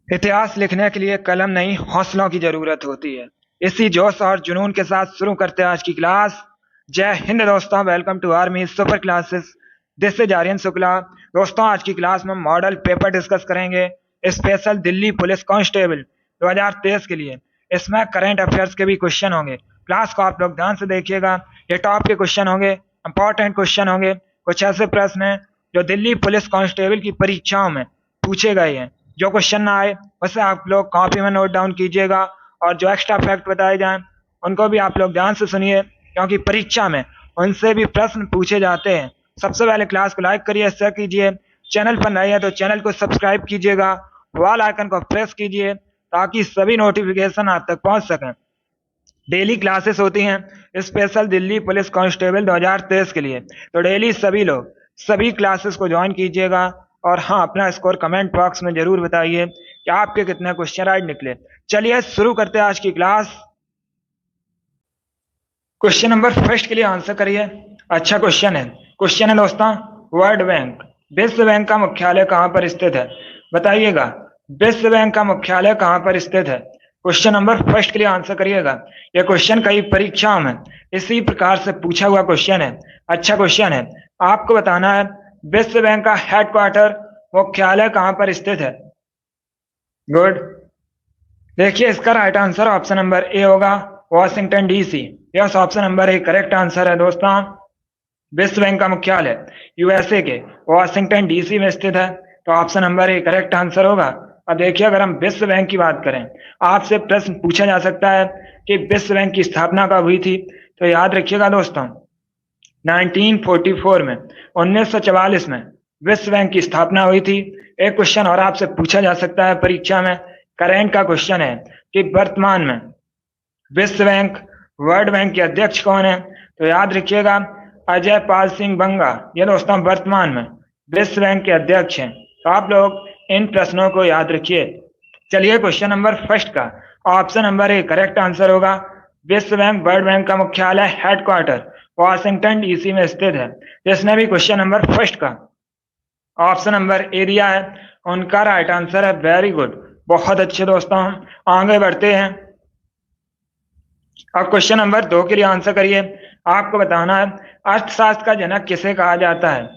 इतिहास लिखने के लिए कलम नहीं हौसलों की जरूरत होती है। इसी जोश और जुनून के साथ शुरू करते हैं आज की क्लास। जय हिंद दोस्तों, welcome to army super classes. This is Aryan Shukla. दोस्तों, आज की क्लास में मॉडल पेपर डिस्कस करेंगे स्पेशल दिल्ली पुलिस कांस्टेबल 2023 के लिए। इसमें करंट अफेयर्स के भी क्वेश्चन होंगे। क्लास को आप लोग ध्यान से देखिएगा। ये टॉप के क्वेश्चन होंगे, इंपॉर्टेंट क्वेश्चन होंगे। कुछ ऐसे प्रश्न हैं जो दिल्ली पुलिस कांस्टेबल की परीक्षाओं में पूछे गए हैं। जो क्वेश्चन ना आए वैसे आप लोग कॉपी में नोट डाउन कीजिएगा, और जो एक्स्ट्रा फैक्ट बताए जाएं उनको भी आप लोग ध्यान से सुनिए, क्योंकि परीक्षा में उनसे भी प्रश्न पूछे जाते हैं। सबसे पहले क्लास को लाइक करिए, शेयर कीजिए। चैनल पर नए हैं तो चैनल को सब्सक्राइब कीजिएगा, वाल आइकन को प्रेस कीजिए ताकि सभी नोटिफिकेशन आप तक पहुंच सकें। डेली क्लासेस होती हैं स्पेशल दिल्ली पुलिस कांस्टेबल 2023 के लिए, तो डेली सभी लोग सभी क्लासेस को ज्वाइन कीजिएगा। और हाँ, अपना स्कोर कमेंट बॉक्स में जरूर बताइए कि आपके कितने क्वेश्चन राइट निकले। चलिए शुरू करते हैं आज की क्लास। क्वेश्चन नंबर फर्स्ट के लिए आंसर करिए। अच्छा क्वेश्चन है। क्वेश्चन है दोस्तों, वर्ल्ड बैंक विश्व बैंक का मुख्यालय कहाँ पर स्थित है? बताइएगा, विश्व बैंक का मुख्यालय कहाँ पर स्थित है? क्वेश्चन नंबर फर्स्ट के लिए आंसर करिएगा। यह क्वेश्चन कई परीक्षाओं में इसी प्रकार से पूछा हुआ क्वेश्चन है। अच्छा क्वेश्चन है। आपको बताना है विश्व बैंक का हेडक्वार्टर मुख्यालय कहाँ पर स्थित है। गुड। देखिए, इसका right answer option number A होगा, Washington DC. Yes, option number A correct answer है दोस्तों। विश्व बैंक का मुख्यालय यूएसए के वॉशिंगटन डीसी में स्थित है, तो option number A correct answer होगा। अब देखिए, अगर हम विश्व बैंक की बात करें, आपसे प्रश्न पूछा जा सकता है कि विश्व बैंक की स्थापना कब हुई थी, तो याद रखिएगा दोस्तों, 1944 में, 1944 में विश्व बैंक की स्थापना हुई थी। एक क्वेश्चन और आपसे पूछा जा सकता है परीक्षा में, करेंट का क्वेश्चन है कि वर्तमान में विश्व बैंक वर्ल्ड बैंक के अध्यक्ष कौन है? तो याद रखिएगा, अजय पाल सिंह बंगा। ये दोस्तों वर्तमान में विश्व बैंक के अध्यक्ष हैं। तो आप लोग इन प्रश्नों को याद रखिए। चलिए, क्वेश्चन नंबर फर्स्ट का option number A correct answer होगा। विश्व बैंक वर्ल्ड बैंक का मुख्यालय हेडक्वार्टर वॉशिंगटन डीसी में स्थित है। जिसने भी क्वेश्चन नंबर फर्स्ट का ऑप्शन नंबर ए दिया है उनका राइट आंसर है। वेरी गुड, बहुत अच्छे दोस्तों, हम आगे बढ़ते हैं। अब क्वेश्चन नंबर 2 के लिए आंसर करिए। आपको बताना है अर्थशास्त्र का जनक किसे कहा जाता है।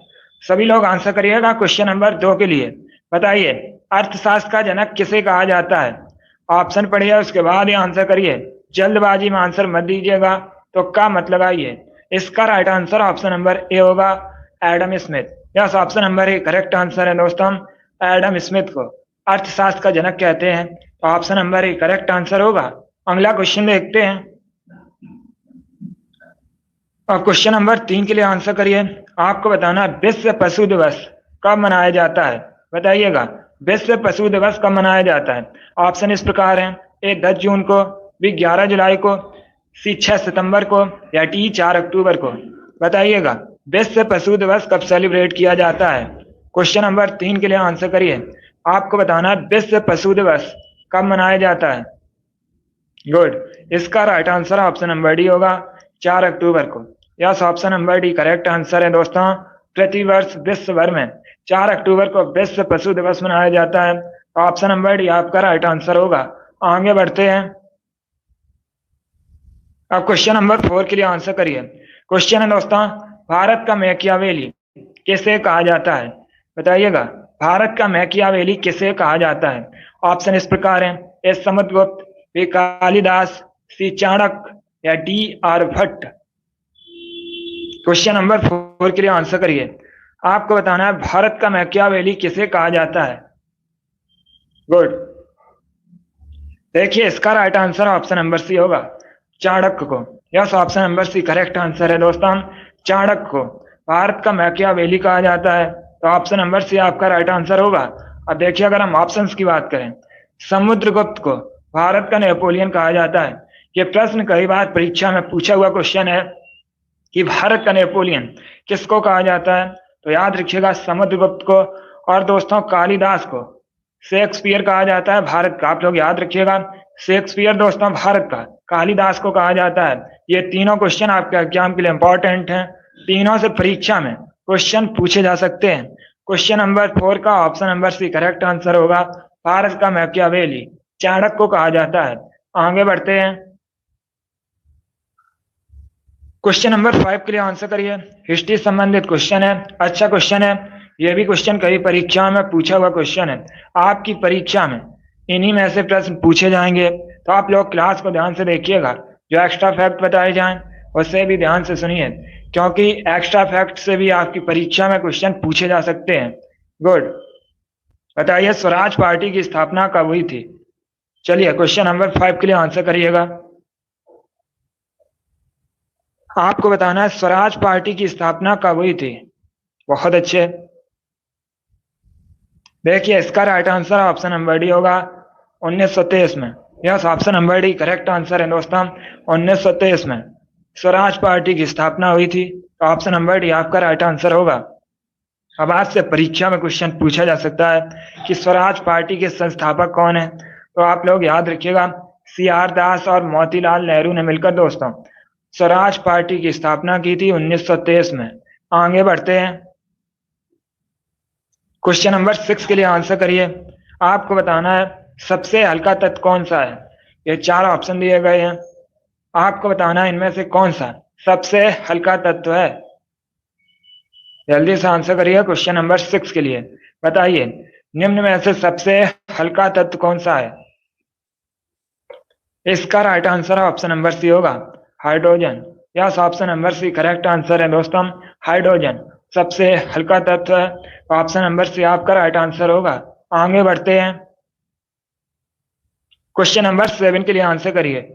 सभी लोग आंसर करिएगा क्वेश्चन नंबर 2 के लिए। बताइए, अर्थशास्त्र का जनक किसे कहा जाता है? ऑप्शन पढ़िए, उसके बाद ही आंसर करिए। जल्दबाजी में आंसर मत दीजिएगा, तो का मत लगाइए। इसका right answer option number A होगा, Adam Smith. Yes, option number A correct answer है दोस्तों। एडम स्मिथ को अर्थशास्त्र का जनक कहते हैं, तो option number A correct answer होगा। अगला क्वेश्चन देखते हैं। और क्वेश्चन नंबर 3 के लिए आंसर करिए। आपको बताना है विश्व पशु दिवस कब मनाया जाता है। बताइएगा, विश्व पशु दिवस कब मनाया जाता है? ऑप्शन इस प्रकार हैं, ए 10 जून को, बी 11 जुलाई को, सी 6 सितंबर को, या डी 4 अक्टूबर को। बताइएगा, विश्व पशु दिवस कब सेलिब्रेट किया जाता है? क्वेश्चन नंबर 3 के लिए आंसर करिए। आपको बताना है विश्व पशु दिवस कब मनाया जाता है। गुड, इसका right answer option number D होगा, 4 अक्टूबर को। Yes, option number D correct answer है दोस्तों। प्रतिवर्ष विश्व भर में 4 अक्टूबर को विश्व पशु दिवस मनाया जाता है, तो ऑप्शन नंबर डी आपका राइट आंसर होगा। आगे बढ़ते हैं। अब क्वेश्चन नंबर 4 के लिए आंसर करिए। क्वेश्चन है दोस्तों, भारत का मैकियावेली किसे कहा जाता है? बताइएगा, भारत का मैकियावेली किसे कहा जाता है? ऑप्शन इस प्रकार हैं, ए समुद्रगुप्त, बी कालिदास, सी चाणक्य, या डी आर्यभट्ट। क्वेश्चन नंबर 4 के लिए आंसर करिए। आपको बताना है भारत का मैकियावेली किसे कहा जाता है। गुड। देखिए, इसका right answer option number C होगा, चाणक्य को। Yes, option number C correct answer है दोस्तों। चाणक्य को भारत का मैकियावेली कहा जाता है, तो ऑप्शन नंबर सी आपका राइट आंसर होगा। अब देखिए, अगर हम ऑप्शंस की बात करें, समुद्रगुप्त को भारत का नेपोलियन कहा जाता है। ये प्रश्न कई बार परीक्षा में पूछा हुआ क्वेश्चन है कि भारत का नेपोलियन किसको कहा जाता है, तो याद रखिएगा समुद्रगुप्त को। और दोस्तों, कालिदास को शेक्सपियर कहा जाता है भारत का। आप लोग याद रखिएगा, शेक्सपियर दोस्तों भारत का, कालिदास को कहा जाता है। ये तीनों क्वेश्चन आपके एग्जाम के लिए इंपॉर्टेंट हैं। तीनों से परीक्षा में क्वेश्चन पूछे जा सकते हैं। क्वेश्चन नंबर 4 का option number C correct answer होगा, भारत का मैकियावेली, चाणक्य को कहा जाता है। आगे बढ़ते हैं। क्वेश्चन नंबर 5 के लिए आंसर करिए। हिस्ट्री संबंधित क्वेश्चन है, अच्छा क्वेश्चन है। यह भी क्वेश्चन कई परीक्षाओं में पूछा हुआ क्वेश्चन है। आपकी परीक्षा में इन्हीं में से प्रश्न पूछे जाएंगे, तो आप लोग क्लास को ध्यान से देखिएगा। जो एक्स्ट्रा फैक्ट बताए जाएं उसे भी ध्यान से सुनिए, क्योंकि एक्स्ट्रा फैक्ट से भी आपकी परीक्षा में क्वेश्चन पूछे जा सकते हैं। गुड। बताइए स्वराज पार्टी की स्थापना कब हुई थी? चलिए क्वेश्चन नंबर 5 के लिए आंसर करिएगा। आपको बताना है स्वराज पार्टी की स्थापना कब हुई थी। बहुत अच्छे। देखिए इसका right answer option number D होगा 1923 में। Yes, option number D correct answer है दोस्तों। 1923 में स्वराज पार्टी की स्थापना हुई थी, तो ऑप्शन नंबर डी आपका राइट आंसर होगा। अब आज से परीक्षा में क्वेश्चन पूछा जा सकता है कि स्वराज पार्टी के संस्थापक कौन है, तो आप लोग याद रखिएगा CR दास और मोतीलाल नेहरू ने मिलकर दोस्तों स्वराज पार्टी की स्थापना की थी 1923 में। आगे बढ़ते हैं। क्वेश्चन नंबर 6 के लिए आंसर करिए। आपको बताना है सबसे हल्का तत्व कौन सा है। ये 4 ऑप्शन दिए गए हैं, आपको बताना है इनमें से कौन सा सबसे हल्का तत्व है। जल्दी से आंसर करिए क्वेश्चन नंबर 6 के लिए। बताइए निम्न में से सबसे हल्का तत्व कौन सा है। इसका right answer option number C होगा hydrogen. Yes, option number C correct answer है दोस्तों। हाइड्रोजन सबसे हल्का तत्व है, ऑप्शन नंबर सी आपका राइट आंसर होगा। आगे बढ़ते हैं। क्वेश्चन नंबर 7 के लिए आंसर करिए।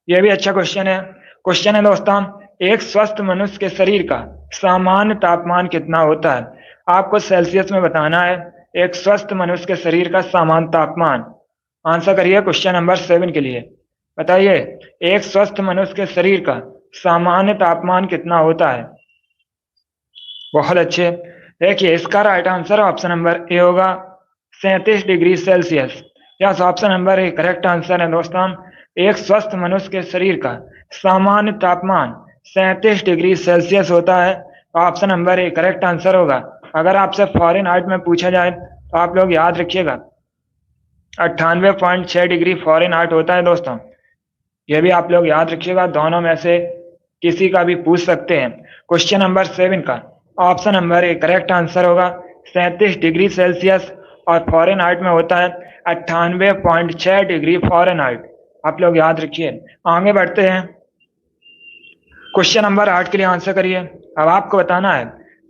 यह भी अच्छा क्वेश्चन है। क्वेश्चन है दोस्तों एक स्वस्थ मनुष्य के शरीर का सामान्य तापमान कितना होता है। आपको सेल्सियस में बताना है एक स्वस्थ मनुष्य के शरीर का सामान्य तापमान। आंसर करिए क्वेश्चन नंबर 7 के लिए। बताइए एक स्वस्थ मनुष्य के शरीर का सामान्य तापमान कितना होता है। बहुत अच्छे। देखिए इसका right answer option number A होगा 37 degree Celsius. Yes, option number A correct answer है दोस्तों। एक स्वस्थ मनुष्य के शरीर का सामान्य तापमान 37 डिग्री सेल्सियस होता है, तो option number A correct answer होगा। अगर आपसे फ़ारेनहाइट में पूछा जाए तो आप लोग याद रखिएगा 98.6 डिग्री फ़ारेनहाइट होता है दोस्तों। यह भी आप लोग याद रखिएगा, दोनों में से किसी का भी पूछ सकते हैं। क्वेश्चन नंबर 7 का option number A correct answer होगा 37 डिग्री सेल्सियस, और फ़ारेनहाइट में होता है 98.6 डिग्री फ़ारेनहाइट। आप लोग याद रखिए। आगे बढ़ते हैं। क्वेश्चन नंबर 8 के लिए आंसर करिए। अब आपको बताना है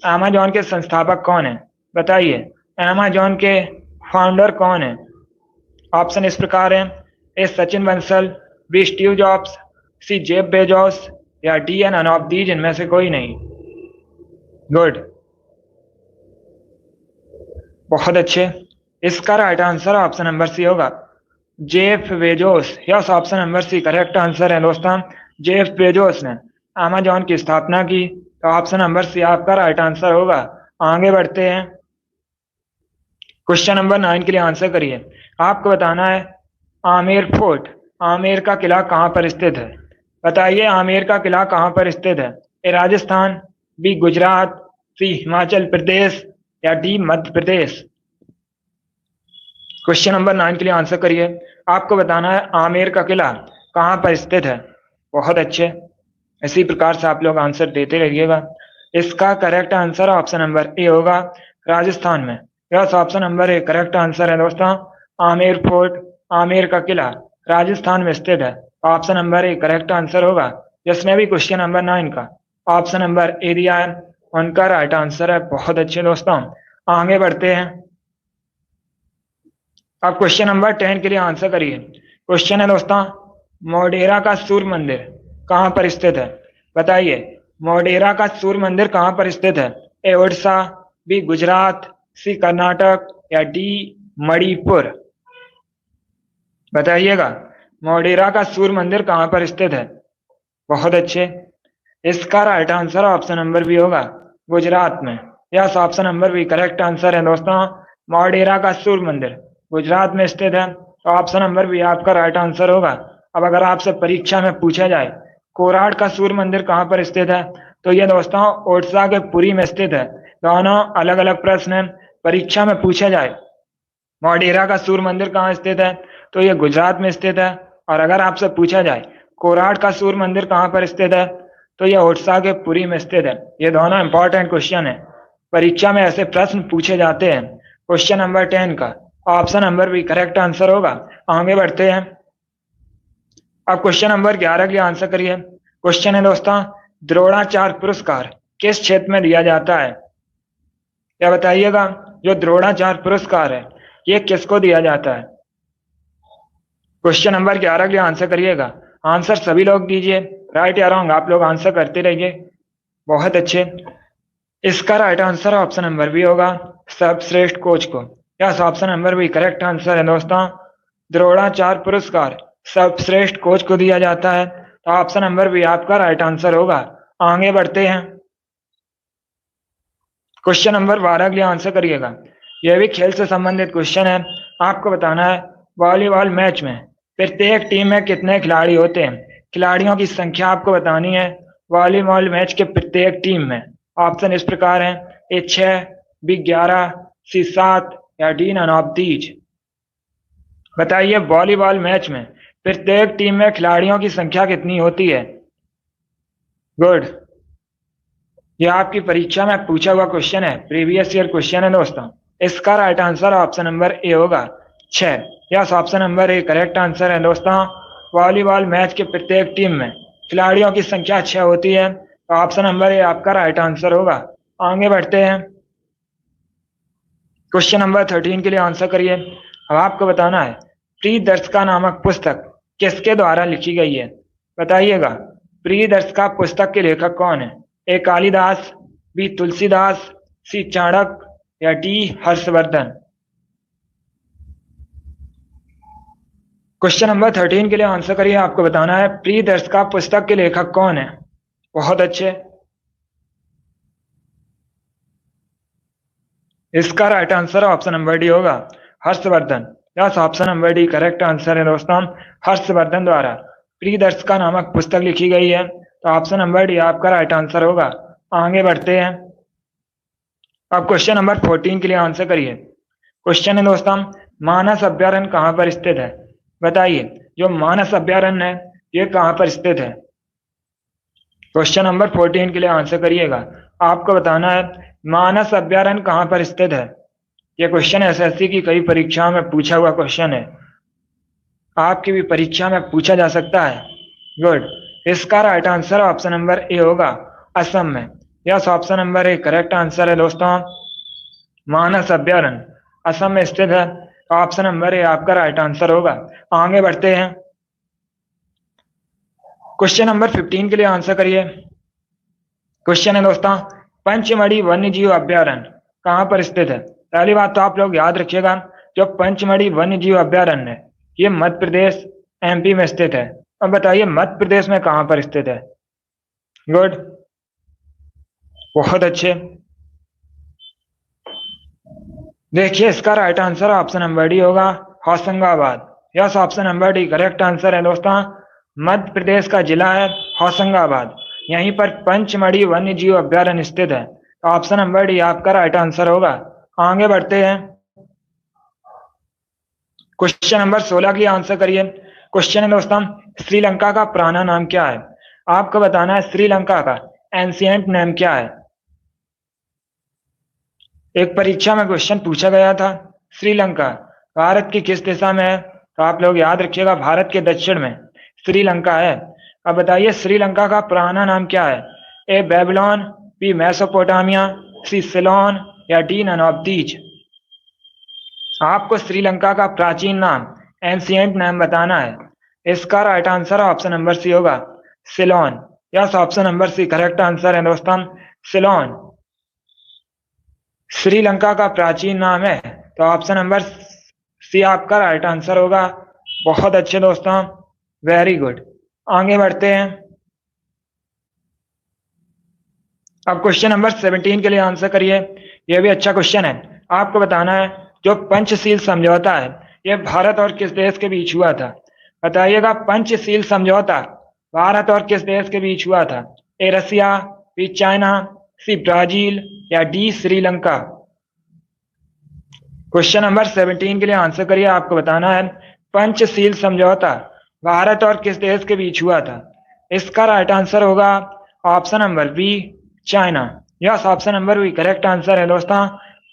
अमेजॉन के संस्थापक कौन है। बताइए अमेजॉन के फाउंडर कौन है। ऑप्शन इस प्रकार है A Sachin Bansal, B Steve Jobs, C Jeff Bezos, या डी एन ऑफ दीज इनमें से कोई नहीं। गुड, बहुत अच्छे। इसका right answer option number C होगा Jeff Bezos. Yes, option number C correct answer है दोस्तों। जेफ बेजोस ने अमेजॉन की स्थापना की, तो ऑप्शन नंबर सी आपका राइट आंसर होगा। आगे बढ़ते हैं। क्वेश्चन नंबर 9 के लिए आंसर करिए। आपको बताना है आमेर फोर्ट, आमेर का किला कहाँ पर स्थित है। बताइए आमेर का किला कहाँ पर स्थित है। ए राजस्थान, बी गुजरात, सी हिमाचल प्रदेश, या D Madhya Pradesh. Question number 9 के लिए आंसर करिए। आपको बताना है आमेर का किला कहाँ पर स्थित है। बहुत अच्छे, इसी प्रकार से आप लोग आंसर देते रहिएगा। इसका correct answer option number A होगा राजस्थान में। Yes, option number A correct answer है दोस्तों। आमेर फोर्ट, आमेर का किला राजस्थान में स्थित है, option number A correct answer होगा। जिसने भी क्वेश्चन नंबर 9 का ऑप्शन नंबर ए दिया है उनका राइट आंसर है। बहुत अच्छे दोस्तों, आगे बढ़ते हैं। अब क्वेश्चन नंबर 10 के लिए आंसर करिए। क्वेश्चन है दोस्तों मोढेरा का सूर्य मंदिर कहाँ पर स्थित है। बताइए मोढेरा का सूर्य मंदिर कहाँ पर स्थित है। ए उड़ीसा, बी गुजरात, सी कर्नाटक, या डी मणिपुर। बताइएगा मोढेरा का सूर्य मंदिर कहाँ पर स्थित है। बहुत अच्छे। इसका right answer option number B होगा गुजरात में। Yes, option number B correct answer है दोस्तों। मोढेरा का सूर्य मंदिर गुजरात में स्थित है, तो ऑप्शन नंबर बी आपका राइट आंसर होगा। अब अगर आपसे परीक्षा में पूछा जाए कोराड का सूर्य मंदिर कहाँ पर स्थित है, तो ये दोस्तों ओडिशा के पुरी में स्थित है। दोनों अलग अलग प्रश्न हैं, परीक्षा में पूछा जाए मोढेरा का सूर्य मंदिर कहाँ स्थित है? तो ये गुजरात में स्थित है। और अगर आपसे पूछा जाए कोराट का सूर्य मंदिर कहाँ पर स्थित है, तो ये ओडिशा के पुरी में स्थित है। ये दोनों इंपॉर्टेंट क्वेश्चन है, परीक्षा में ऐसे प्रश्न पूछे जाते हैं। क्वेश्चन नंबर 10 का option number B correct answer होगा। आगे बढ़ते हैं। अब क्वेश्चन नंबर 11 के लिए आंसर करिए। क्वेश्चन है दोस्तों, द्रोणाचार्य पुरस्कार किस क्षेत्र में दिया जाता है? क्या बताइएगा, जो द्रोणाचार्य पुरस्कार है ये किसको दिया जाता है? क्वेश्चन नंबर 11 के लिए आंसर करिएगा। आंसर सभी लोग दीजिए, राइट या रॉन्ग आप लोग आंसर करते रहिए। बहुत अच्छे। इसका right answer option number B होगा, सर्वश्रेष्ठ कोच को। Yes, option number B correct answer है दोस्तों। द्रोणाचार्य पुरस्कार सर्वश्रेष्ठ कोच को दिया जाता है, तो ऑप्शन नंबर बी आपका राइट आंसर होगा। आगे बढ़ते हैं। क्वेश्चन नंबर 12 के लिए आंसर करिएगा। यह भी खेल से संबंधित क्वेश्चन है। आपको बताना है वॉलीबॉल मैच में प्रत्येक टीम में कितने खिलाड़ी होते हैं? खिलाड़ियों की संख्या आपको बतानी है वॉलीबॉल मैच के प्रत्येक टीम में। ऑप्शन इस प्रकार है, ए 6, बी 11, सी 7 या डी नन ऑफ दीज। बताइए वॉलीबॉल मैच में प्रत्येक टीम में खिलाड़ियों की संख्या कितनी होती है? गुड। यह आपकी परीक्षा में पूछा हुआ क्वेश्चन है, प्रीवियस ईयर क्वेश्चन है दोस्तों। इसका right answer option number A होगा, 6। Yes, option number A correct answer है दोस्तों। वॉलीबॉल मैच के प्रत्येक टीम में खिलाड़ियों की संख्या 6 होती है, तो ऑप्शन नंबर ए आपका राइट आंसर होगा। आगे बढ़ते हैं। क्वेश्चन नंबर 13 के लिए आंसर करिए। अब आपको बताना है प्रियदर्शिका नामक पुस्तक किसके द्वारा लिखी गई है? बताइएगा प्रियदर्शिका पुस्तक के लेखक कौन है? ए कालिदास, बी तुलसीदास, सी चाणक्य या डी हर्षवर्धन। क्वेश्चन नंबर 13 के लिए आंसर करिए। आपको बताना है प्रियदर्शिका पुस्तक के लेखक कौन है? बहुत अच्छे। इसका right answer option number D होगा, Harshavardhan. Yes, option number D correct answer है दोस्तों। हर्षवर्धन द्वारा प्रियदर्शिका नामक पुस्तक लिखी गई है, तो ऑप्शन नंबर डी आपका राइट आंसर होगा। आगे बढ़ते हैं। अब क्वेश्चन नंबर 14 के लिए आंसर करिए। क्वेश्चन है दोस्तों, मानस अभ्यारण्य कहाँ पर स्थित है? बताइए जो मानस अभ्यारण्य है ये कहाँ पर स्थित है? क्वेश्चन नंबर 14 के लिए आंसर करिएगा। आपको बताना है मानस अभ्यारण्य कहाँ पर स्थित है। यह क्वेश्चन एसएससी की कई परीक्षाओं में पूछा हुआ क्वेश्चन है, आपकी भी परीक्षा में पूछा जा सकता है। गुड। इसका right answer option number A होगा, असम में। Yes, option number A correct answer है दोस्तों। मानस अभ्यारण्य असम में स्थित है, तो ऑप्शन नंबर ए आपका राइट आंसर होगा। आगे बढ़ते हैं। क्वेश्चन नंबर 15 के लिए आंसर करिए। क्वेश्चन है दोस्तों, पंचमढ़ी वन्यजीव अभ्यारण्य कहाँ पर स्थित है? पहली बात तो आप लोग याद रखिएगा, जो पंचमढ़ी वन्यजीव अभ्यारण्य है ये मध्य प्रदेश एमपी में स्थित है। अब बताइए मध्य प्रदेश में कहाँ पर स्थित है? गुड, बहुत अच्छे। देखिए इसका right answer option number D होगा, Hoshangabad. Yes, option number D correct answer है दोस्तों। मध्य प्रदेश का जिला है होशंगाबाद, यहीं पर पंचमढ़ी वन्य जीव अभ्यारण्य स्थित है। तो ऑप्शन नंबर डी आपका राइट आंसर होगा। आगे बढ़ते हैं। क्वेश्चन नंबर 16 की आंसर करिए। क्वेश्चन है दोस्तों, श्रीलंका का पुराना नाम क्या है? आपको बताना है श्रीलंका का एंशिएंट नेम क्या है। एक परीक्षा में क्वेश्चन पूछा गया था, श्रीलंका भारत की किस दिशा में है? तो आप लोग याद रखिएगा भारत के दक्षिण में श्रीलंका है। अब बताइए श्रीलंका का पुराना नाम क्या है? ए बेबीलोन, बी मेसोपोटामिया, सी सिलोन या डी नन ऑफ दीज। आपको श्रीलंका का प्राचीन नाम एंशिएंट नाम बताना है। इसका right answer option number C होगा, Ceylon. Yes, option number C correct answer है दोस्तों, सिलोन श्रीलंका का प्राचीन नाम है। तो ऑप्शन नंबर सी आपका राइट आंसर होगा। बहुत अच्छे दोस्तों, वेरी गुड। आगे बढ़ते हैं। अब क्वेश्चन नंबर 17 के लिए आंसर करिए। यह भी अच्छा क्वेश्चन है। आपको बताना है जो पंचशील समझौता है यह भारत और किस देश के बीच हुआ था? बताइएगा पंचशील समझौता भारत और किस देश के बीच हुआ था? ए रसिया, बी चाइना, सी ब्राजील या डी श्रीलंका। क्वेश्चन नंबर 17 के लिए आंसर करिए। आपको बताना है पंचशील समझौता भारत और किस देश के बीच हुआ था। इसका राइट आंसर होगा option number B, China. Yes, option number B correct answer है दोस्तों।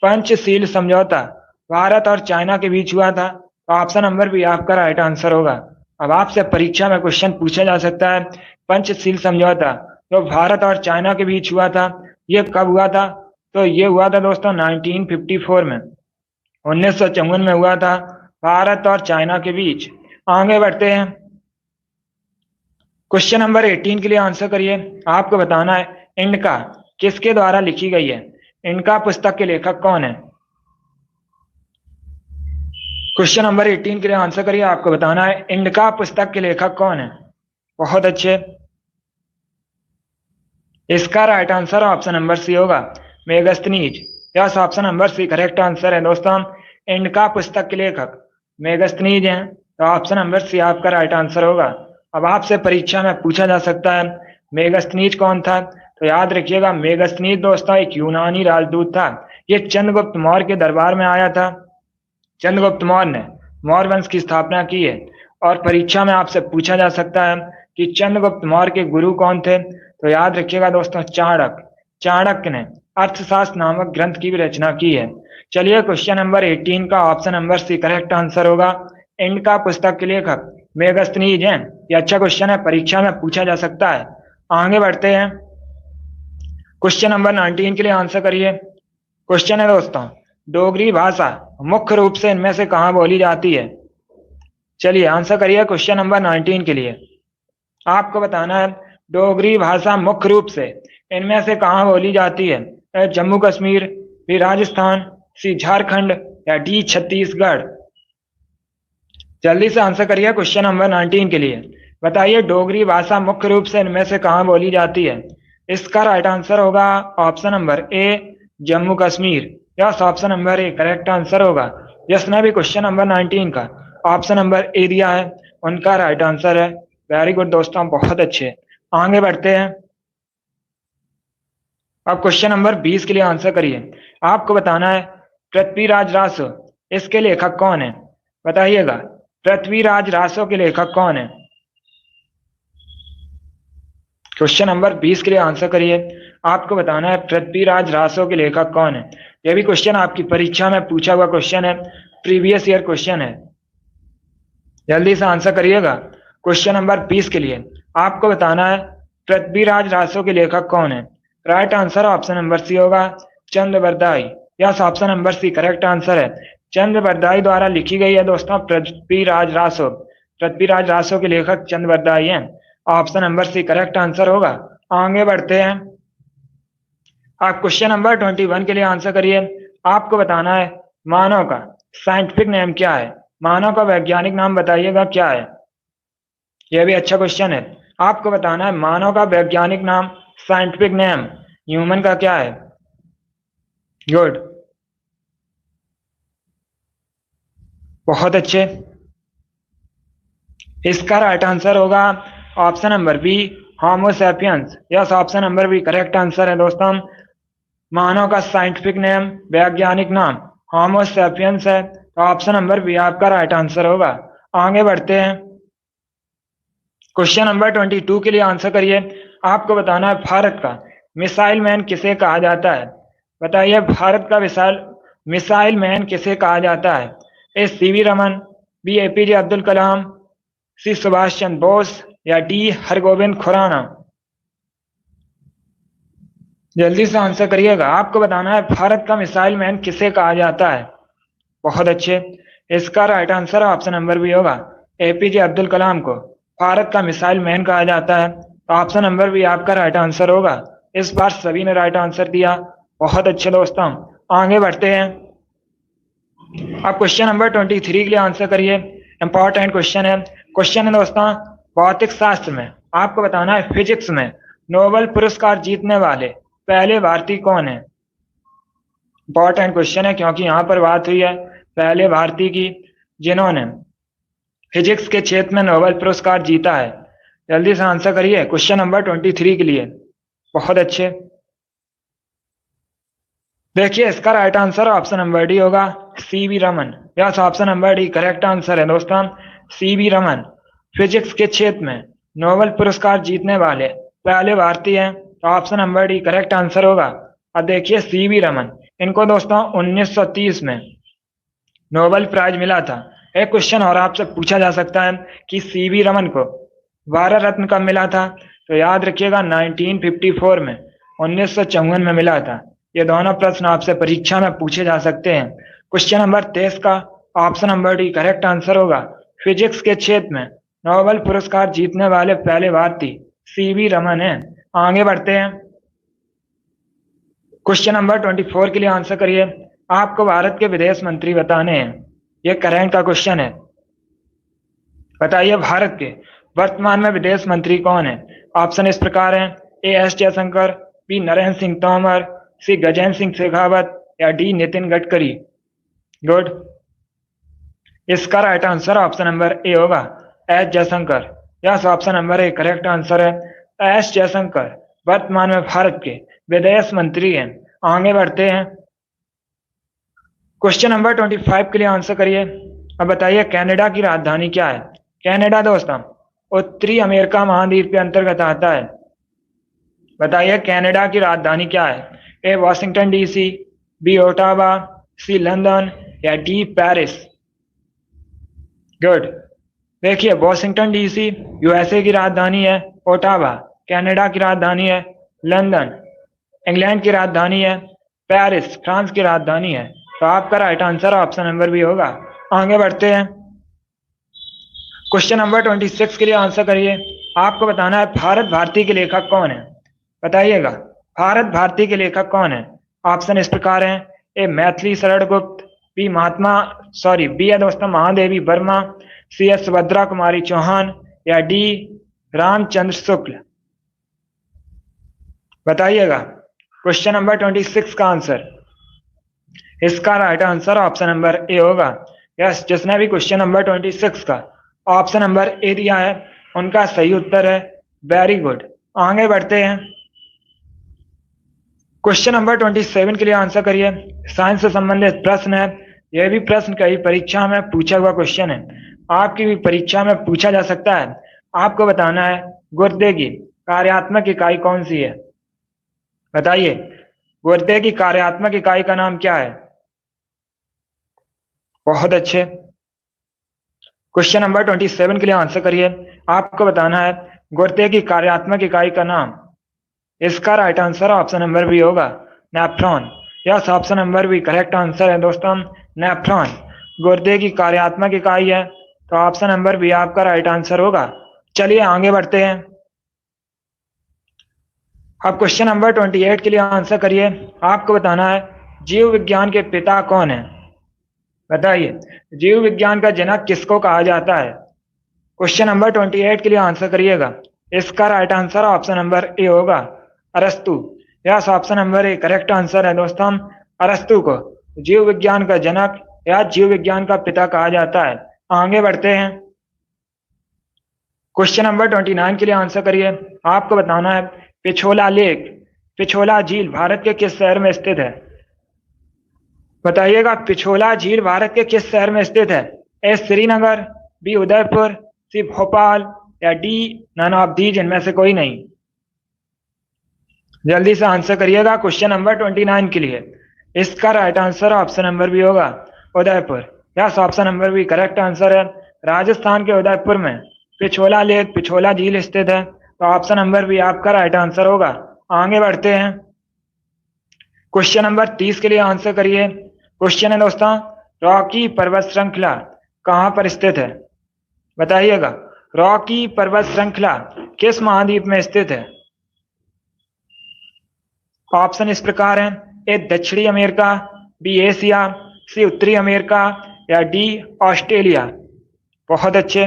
पंचशील समझौता भारत और चाइना के बीच हुआ था, तो ऑप्शन नंबर बी आपका राइट आंसर होगा। अब आपसे परीक्षा में क्वेश्चन पूछा जा सकता है, पंचशील समझौता जो भारत और चाइना के बीच हुआ था, ये कब हुआ था? तो ये हुआ था दोस्तों 1954 में, 1954 में हुआ था भारत और चाइना के बीच। आगे बढ़ते हैं। क्वेश्चन नंबर 18 के लिए आंसर करिए। आपको बताना है इंडका किसके द्वारा लिखी गई है। इंडका पुस्तक के लेखक कौन है? क्वेश्चन नंबर 18 के लिए आंसर करिए। आपको बताना है इंडका पुस्तक के लेखक कौन है। बहुत अच्छे। इसका right answer option number C होगा, Megasthenes. Yes, option number C correct answer है दोस्तों। इंडका पुस्तक के लेखक मेगस्थनीज हैं, तो ऑप्शन नंबर सी आपका राइट आंसर होगा। अब आपसे परीक्षा में पूछा जा सकता है मेगस्थनीज कौन था, तो याद रखिएगा मेगस्थनीज दोस्तों एक यूनानी राजदूत था। ये चंद्रगुप्त मौर्य के दरबार में आया था। चंद्रगुप्त मौर्य ने मौर्य वंश की स्थापना की है, और परीक्षा में आपसे पूछा जा सकता है कि चंद्रगुप्त मौर्य के गुरु कौन थे, तो याद रखिएगा दोस्तों चाणक्य। चाणक्य ने अर्थशास्त्र नामक ग्रंथ की भी रचना की है। चलिए क्वेश्चन नंबर 18 का option number C correct answer होगा। इंडका पुस्तक के लेखक मेगस्थनीज हैं। ये अच्छा क्वेश्चन है, परीक्षा में पूछा जा सकता है। आगे बढ़ते हैं। क्वेश्चन नंबर 19 के लिए आंसर करिए। क्वेश्चन है दोस्तों डोगरी भाषा मुख्य रूप से इनमें से कहाँ बोली जाती है। चलिए आंसर करिए क्वेश्चन नंबर 19 के लिए। आपको बताना है डोगरी भाषा मुख्य रूप से इनमें से कहाँ बोली जाती है। जम्मू कश्मीर, बी राजस्थान, सी झारखंड, या डी छत्तीसगढ़। जल्दी से आंसर करिए क्वेश्चन नंबर 19 के लिए। बताइए डोगरी भाषा मुख्य रूप से इनमें से कहाँ बोली जाती है। इसका राइट आंसर होगा option number A, Jammu Kashmir. Yes, option number A correct answer होगा। जिसने भी क्वेश्चन नंबर 19 का ऑप्शन नंबर ए दिया है उनका राइट आंसर है। वेरी गुड दोस्तों, बहुत अच्छे। आगे बढ़ते हैं। अब क्वेश्चन नंबर 20 के लिए आंसर करिए। आपको बताना है पृथ्वीराज रासो इसके लेखक कौन है। बताइएगा पृथ्वीराज रासो के लेखक कौन है। क्वेश्चन नंबर 20 के लिए आंसर करिए। आपको बताना है पृथ्वीराज रासो के लेखक कौन है। यह भी क्वेश्चन आपकी परीक्षा में पूछा हुआ क्वेश्चन है, प्रीवियस ईयर क्वेश्चन है। जल्दी से आंसर करिएगा क्वेश्चन नंबर 20 के लिए। आपको बताना है पृथ्वीराज रासो के लेखक कौन है। Right answer option number C होगा, Chandbardai. Yes, option number C correct answer है। चंद्रबरदाई द्वारा लिखी गई है दोस्तों पृथ्वीराज रासो। पृथ्वीराज रासो के लेखक चंद्रबरदाई हैं। Option number C correct answer होगा। आगे बढ़ते हैं। आप क्वेश्चन नंबर 21 के लिए आंसर करिए। आपको बताना है मानव का साइंटिफिक नेम क्या है। मानव का वैज्ञानिक नाम बताइएगा क्या है। यह भी अच्छा क्वेश्चन है। आपको बताना है मानव का वैज्ञानिक नाम, साइंटिफिक नेम ह्यूमन का क्या है। गुड, बहुत अच्छे। इसका राइट आंसर होगा option number B, homo sapiens. Yes, option number B correct answer है दोस्तों। मानव का साइंटिफिक नेम, वैज्ञानिक नाम होमो सैपियंस है, तो ऑप्शन नंबर बी आपका राइट आंसर होगा। आगे बढ़ते हैं। क्वेश्चन नंबर 22 के लिए आंसर करिए। आपको बताना है भारत का मिसाइल मैन किसे कहा जाता है। बताइए भारत का मिसाइल मैन किसे कहा जाता है। A C V Raman, B APJ Abdul Kalam, C Subhash Chandra Bose, या डी हरगोविंद खुराना। जल्दी से आंसर करिएगा। आपको बताना है भारत का मिसाइल मैन किसे कहा जाता है। बहुत अच्छे। इसका right answer option number B होगा, एपीजे अब्दुल कलाम को भारत का मिसाइल मैन कहा जाता है, तो ऑप्शन नंबर बी आपका राइट आंसर होगा। इस बार सभी ने राइट आंसर दिया, बहुत अच्छे दोस्तों। आगे बढ़ते हैं। अब क्वेश्चन नंबर 23 के लिए आंसर करिए। इंपॉर्टेंट क्वेश्चन है। क्वेश्चन है दोस्तों भौतिक शास्त्र में आपको बताना है फिजिक्स में नोबेल पुरस्कार जीतने वाले पहले भारतीय कौन है। इंपॉर्टेंट क्वेश्चन है क्योंकि यहाँ पर बात हुई है पहले भारतीय की जिन्होंने फिजिक्स के क्षेत्र में नोबेल पुरस्कार जीता है। जल्दी से आंसर करिए क्वेश्चन नंबर 23 के लिए। बहुत अच्छे। देखिए इसका right answer option number D होगा, C V Raman. Yes, option number D correct answer है दोस्तों, सी वी रमन। फिजिक्स के क्षेत्र में नोबेल पुरस्कार जीतने वाले पहले भारतीय हैं, तो option number D correct answer होगा। अब देखिए सी वी रमन, इनको दोस्तों 1930 में नोबेल प्राइज मिला था। एक क्वेश्चन और आपसे पूछा जा सकता है कि सी वी रमन को भारत रत्न कब मिला था, तो याद रखिएगा 1954 में, 1954 में मिला था। ये दोनों प्रश्न आपसे परीक्षा में पूछे जा सकते हैं। क्वेश्चन नंबर 23 का option number D correct answer होगा। फिजिक्स के क्षेत्र में नोबेल पुरस्कार जीतने वाले पहले भारतीय सी वी रमन हैं। आगे बढ़ते हैं, क्वेश्चन नंबर 24 के लिए आंसर करिए। आपको भारत के विदेश मंत्री बताने हैं, ये करंट का क्वेश्चन है। बताइए भारत के वर्तमान में विदेश मंत्री कौन है। ऑप्शन इस प्रकार हैं, A S Jaishankar, B Narendra Singh Tomar, C Gajendra Singh Shekhawat या डी नितिन गडकरी। गुड, इसका right answer option number A होगा, S Jaishankar. Yes, option number A correct answer है, एस जयशंकर वर्तमान में भारत के विदेश मंत्री हैं। आगे बढ़ते हैं, क्वेश्चन नंबर 25 के लिए आंसर करिए। अब बताइए कनाडा की राजधानी क्या है। कनाडा दोस्तों उत्तरी अमेरिका महाद्वीप के अंतर्गत आता है। बताइए कनाडा की राजधानी क्या है। A Washington DC, B Ottawa, C London या डी पेरिस। गुड, देखिए वॉशिंगटन डीसी यूएसए की राजधानी है, ओटावा कनाडा की राजधानी है, लंदन इंग्लैंड की राजधानी है, पेरिस फ्रांस की राजधानी है। तो आपका right answer option number B होगा। आगे बढ़ते हैं, क्वेश्चन नंबर 26 के लिए आंसर करिए। आपको बताना है भारत भारती के लेखक कौन है। बताइएगा भारत भारती के लेखक कौन है। ऑप्शन इस प्रकार हैं, ए मैथिली शरण गुप्त, बी है दोस्तों महादेवी वर्मा, सी है सुभद्रा कुमारी चौहान या डी रामचंद्र शुक्ल। बताइएगा क्वेश्चन नंबर 26 का आंसर। इसका right answer option number A होगा। यस, जिसने भी क्वेश्चन नंबर 26 का ऑप्शन नंबर ए दिया है उनका सही उत्तर है। वेरी गुड, आगे बढ़ते हैं, क्वेश्चन नंबर 27 के लिए आंसर करिए। साइंस से संबंधित प्रश्न है। यह भी प्रश्न कई परीक्षा में पूछा हुआ क्वेश्चन है, आपकी भी परीक्षा में पूछा जा सकता है। आपको बताना है गुर्दे की कार्यात्मक इकाई कौन सी है। बताइए गुर्दे की कार्यात्मक इकाई का नाम क्या है। बहुत अच्छे, क्वेश्चन नंबर 27 के लिए आंसर करिए। आपको बताना है गुर्दे की कार्यात्मक इकाई का नाम। इसका right answer option number B होगा, nephron. Yes, option number B correct answer है दोस्तों, नेफ्रॉन गुर्दे की कार्यात्मक इकाई है। तो ऑप्शन नंबर बी आपका राइट आंसर होगा। चलिए आगे बढ़ते हैं, अब क्वेश्चन नंबर 28 के लिए आंसर करिए। आपको बताना है जीव विज्ञान के पिता कौन है। बताइए जीव विज्ञान का जनक किसको कहा जाता है। क्वेश्चन नंबर 28 के लिए आंसर करिएगा। इसका right answer option number A होगा, अरस्तु। Yes, option number A correct answer है दोस्तों, अरस्तु को जीव विज्ञान का जनक या जीव विज्ञान का पिता कहा जाता है। आगे बढ़ते हैं, क्वेश्चन नंबर 29 के लिए आंसर करिए। आपको बताना है पिछोला लेक, पिछोला झील भारत के किस शहर में स्थित है। बताइएगा पिछोला झील भारत के किस शहर में स्थित है। ए श्रीनगर, बी उदयपुर, सी भोपाल या डी नन ऑफ दीज, इनमें से कोई नहीं। जल्दी से आंसर करिएगा क्वेश्चन नंबर 29 के लिए। इसका right answer option number B होगा, Udaipur. Yes, option number B correct answer है। राजस्थान के उदयपुर में पिछोला लेक, पिछोला झील स्थित है। तो ऑप्शन नंबर बी आपका राइट आंसर होगा। आगे बढ़ते हैं, क्वेश्चन नंबर 30 के लिए आंसर करिए। क्वेश्चन है दोस्तों, रॉकी पर्वत श्रृंखला कहां पर स्थित है। बताइएगा रॉकी पर्वत श्रृंखला किस महाद्वीप में स्थित है। ऑप्शन इस प्रकार हैं, ए दक्षिणी अमेरिका, बी एशिया, सी उत्तरी अमेरिका या डी ऑस्ट्रेलिया। बहुत अच्छे,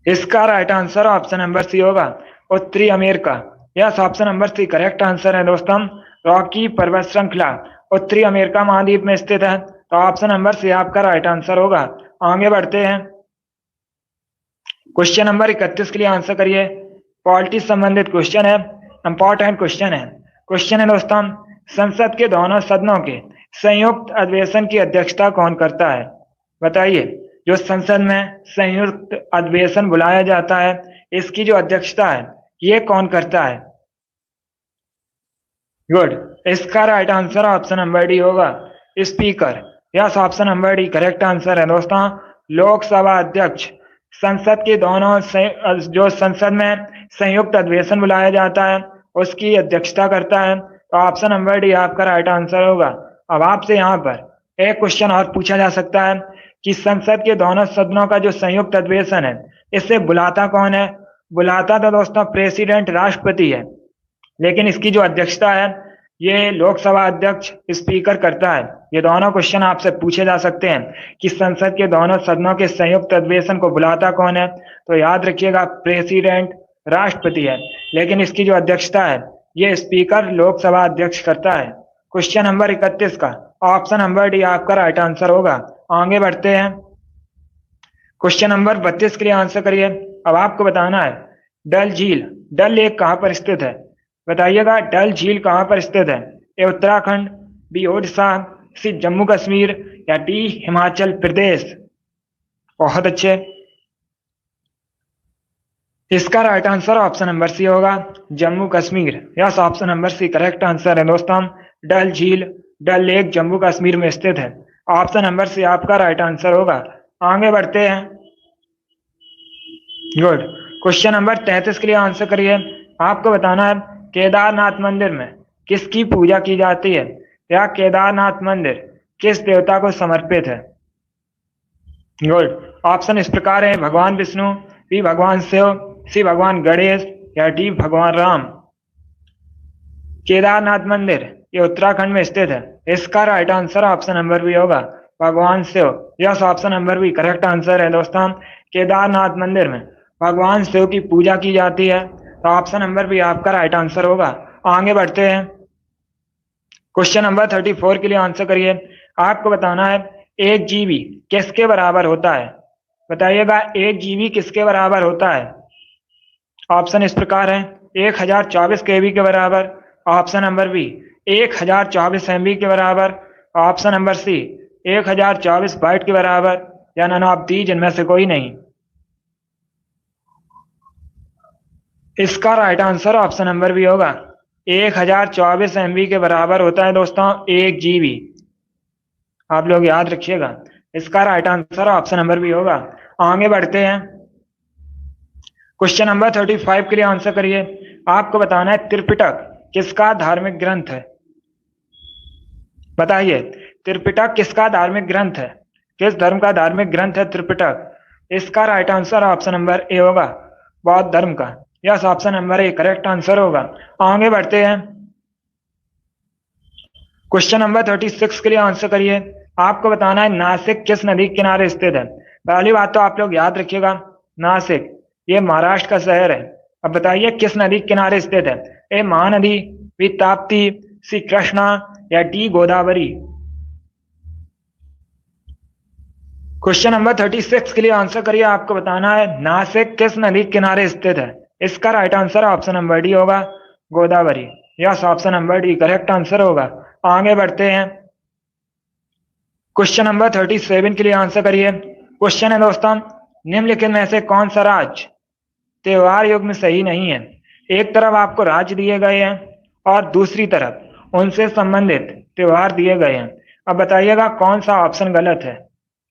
इसका right answer option number C होगा, उत्तरी America. Yes, option number C correct answer है दोस्तों, रॉकी पर्वत श्रृंखला उत्तरी अमेरिका महाद्वीप में स्थित है। तो ऑप्शन नंबर सी आपका राइट आंसर होगा। आगे बढ़ते हैं, क्वेश्चन नंबर 31 के लिए आंसर करिए। पॉलिटिक्स संबंधित क्वेश्चन है, इंपॉर्टेंट क्वेश्चन है। क्वेश्चन है दोस्तों, संसद के दोनों सदनों के संयुक्त अधिवेशन की अध्यक्षता कौन करता है? बताइए। जो संसद में संयुक्त अधिवेशन बुलाया जाता है, इसकी जो अध्यक्षता है ये कौन करता है? गुड। इसका right answer option number D होगा, speaker. Yes, option number D correct answer है दोस्तों। लोकसभा अध्यक्ष संसद के दोनों जो संसद में संयुक्त अधिवेशन बुलाया जाता है उसकी अध्यक्षता करता है, तो ऑप्शन नंबर डी आपका राइट आंसर होगा। अब आपसे यहाँ पर एक क्वेश्चन और पूछा जा सकता है कि संसद के दोनों सदनों का जो संयुक्त अधिवेशन है इसे बुलाता कौन है? बुलाता तो दोस्तों प्रेसिडेंट राष्ट्रपति है, लेकिन इसकी जो अध्यक्षता है ये लोकसभा अध्यक्ष स्पीकर करता है। ये दोनों क्वेश्चन आपसे पूछे जा सकते हैं कि संसद के दोनों सदनों के संयुक्त अधिवेशन को बुलाता कौन है, तो याद रखिएगा प्रेसिडेंट राष्ट्रपति है, लेकिन इसकी जो अध्यक्षता है ये स्पीकर लोकसभा अध्यक्ष करता है। क्वेश्चन नंबर 31 का ऑप्शन नंबर डी आपका राइट आंसर होगा। आगे बढ़ते हैं, क्वेश्चन नंबर 32 के लिए आंसर करिए। अब आपको बताना है डल झील, डल लेक कहाँ पर स्थित है? बताइएगा डल झील कहाँ पर स्थित है? A Uttarakhand, B Odisha, C Jammu Kashmir या डी हिमाचल प्रदेश? बहुत अच्छे। इसका right answer option number C होगा, Jammu Kashmir. Yes, option number C correct answer है दोस्तों। डल झील, डल लेक जम्मू कश्मीर में स्थित है। ऑप्शन नंबर सी आपका राइट आंसर होगा। आगे बढ़ते हैं, गुड। क्वेश्चन नंबर 33 के लिए आंसर करिए। आपको बताना है केदारनाथ मंदिर में किसकी पूजा की जाती है, या केदारनाथ मंदिर किस देवता को समर्पित है? गुड। ऑप्शन इस प्रकार है, भगवान विष्णु, बी भगवान शिव, सी भगवान गणेश या डी भगवान राम? केदारनाथ मंदिर ये उत्तराखंड में स्थित है। इसका right answer option number B होगा, भगवान Shiv. Yes, option number B correct answer है दोस्तों। केदारनाथ मंदिर में भगवान शिव की पूजा की जाती है, तो ऑप्शन नंबर बी आपका राइट आंसर होगा। आगे बढ़ते हैं, क्वेश्चन नंबर 34 के लिए आंसर करिए। आपको बताना है एक जीबी किसके बराबर होता है? बताइएगा एक जीबी किसके बराबर होता है? ऑप्शन इस प्रकार है, 1024 केबी के बराबर, ऑप्शन नंबर बी 1024 एमबी के बराबर, ऑप्शन नंबर सी 1024 बाइट के बराबर, या नन ऑफ दीज इनमें से कोई नहीं। इसका right answer option number B होगा, 1024 एमबी के बराबर होता है दोस्तों एक जीबी। आप लोग याद रखिएगा, इसका right answer option number B होगा। आगे बढ़ते हैं, क्वेश्चन नंबर 35 के लिए आंसर करिए। आपको बताना है त्रिपिटक किसका धार्मिक ग्रंथ है? बताइए त्रिपिटक किसका धार्मिक ग्रंथ है? किस धर्म का धार्मिक ग्रंथ है त्रिपिटक? इसका right answer option number A होगा, बौद्ध धर्म का। Yes, option number A correct answer होगा। आगे बढ़ते हैं, क्वेश्चन नंबर 36 के लिए आंसर करिए। आपको बताना है नासिक किस नदी के किनारे स्थित है? पहली बात तो आप लोग याद रखिएगा, नासिक ये महाराष्ट्र का शहर है। अब बताइए किस नदी के किनारे स्थित है? ए महानदी, बी ताप्ती, सी कृष्णा या डी गोदावरी? क्वेश्चन नंबर 36 के लिए आंसर करिए। आपको बताना है नासिक किस नदी के किनारे स्थित है? इसका right answer option number D होगा, Godavari. Yes, option number D correct answer होगा। आगे बढ़ते हैं, क्वेश्चन नंबर 37 के लिए आंसर करिए। क्वेश्चन है दोस्तों, निम्नलिखित में से कौन सा राज्य त्योहार युग में सही नहीं है? एक तरफ आपको राज्य दिए गए हैं और दूसरी तरफ उनसे संबंधित त्योहार दिए गए हैं। अब बताइएगा कौन सा ऑप्शन गलत है?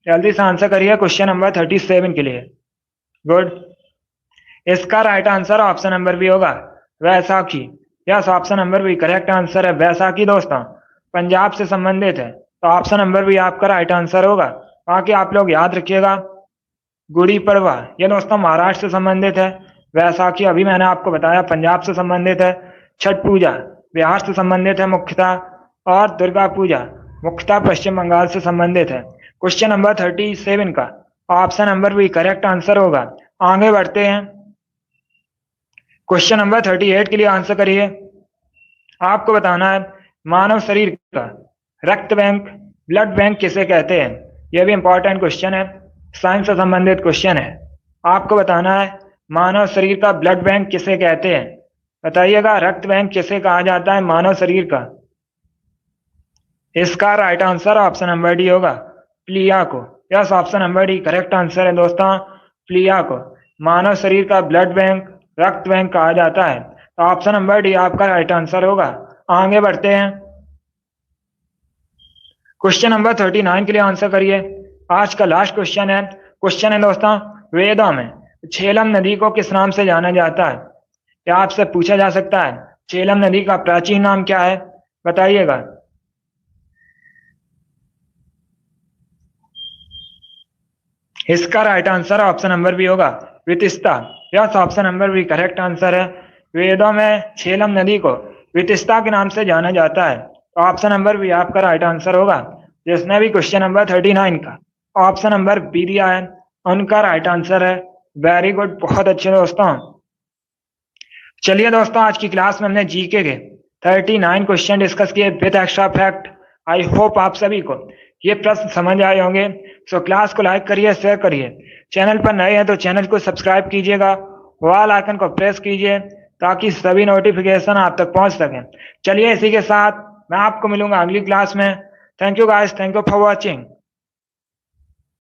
जल्दी से आंसर करिए क्वेश्चन नंबर 37 के लिए। गुड। इसका right answer option number B होगा, Vaisakhi. Yes, option number B correct answer है। वैसाखी दोस्तों पंजाब से संबंधित है, तो ऑप्शन नंबर बी आपका राइट आंसर होगा। बाकी आप लोग याद रखिएगा, गुड़ी पड़वा ये दोस्तों महाराष्ट्र से संबंधित है, वैसाखी अभी मैंने आपको बताया पंजाब से संबंधित है, छठ पूजा बिहार से संबंधित है मुख्यतः, और दुर्गा पूजा मुख्यतः पश्चिम बंगाल से संबंधित है। क्वेश्चन नंबर 37 का option number B correct answer होगा। आगे बढ़ते हैं, क्वेश्चन नंबर 38 के लिए आंसर करिए। आपको बताना है मानव शरीर का रक्त बैंक, ब्लड बैंक किसे कहते हैं? यह भी इंपॉर्टेंट क्वेश्चन है, साइंस से संबंधित क्वेश्चन है। आपको बताना है मानव शरीर का ब्लड बैंक किसे कहते हैं? बताइएगा रक्त बैंक किसे कहा जाता है मानव शरीर का? इसका right answer option number D होगा, प्लिया को। Yes, option number D correct answer है दोस्तों, प्लिया को मानव शरीर का ब्लड बैंक, रक्त बैंक कहा जाता है। तो ऑप्शन नंबर डी आपका राइट आंसर होगा। आगे बढ़ते हैं, क्वेश्चन नंबर 39 के लिए आंसर करिए। आज का लास्ट क्वेश्चन है। क्वेश्चन है दोस्तों, वेदों में झेलम नदी को किस नाम से जाना जाता है? क्या आपसे पूछा जा सकता है झेलम नदी का प्राचीन नाम क्या है? बताइएगा। इसका right answer option number B होगा, Vitasta. Yes, option number B correct answer है। वेदों में झेलम नदी को वितिस्ता के नाम से जाना जाता है। तो ऑप्शन नंबर बी आपका राइट आंसर होगा। जिसने भी क्वेश्चन नंबर 39 का ऑप्शन नंबर बी दिया है उनका राइट आंसर है। वेरी गुड, बहुत अच्छे दोस्तों। चलिए दोस्तों, आज की क्लास में हमने जीके के 39 क्वेश्चन डिस्कस किए with extra fact. I hope आप सभी को ये प्रश्न समझ आए होंगे। सो क्लास को लाइक करिए, शेयर करिए। चैनल पर नए हैं तो चैनल को सब्सक्राइब कीजिएगा, ऑल आइकन को प्रेस कीजिए ताकि सभी नोटिफिकेशन आप तक पहुंच सकें। चलिए, इसी के साथ मैं आपको मिलूंगा अगली क्लास में। Thank you guys, thank you for watching.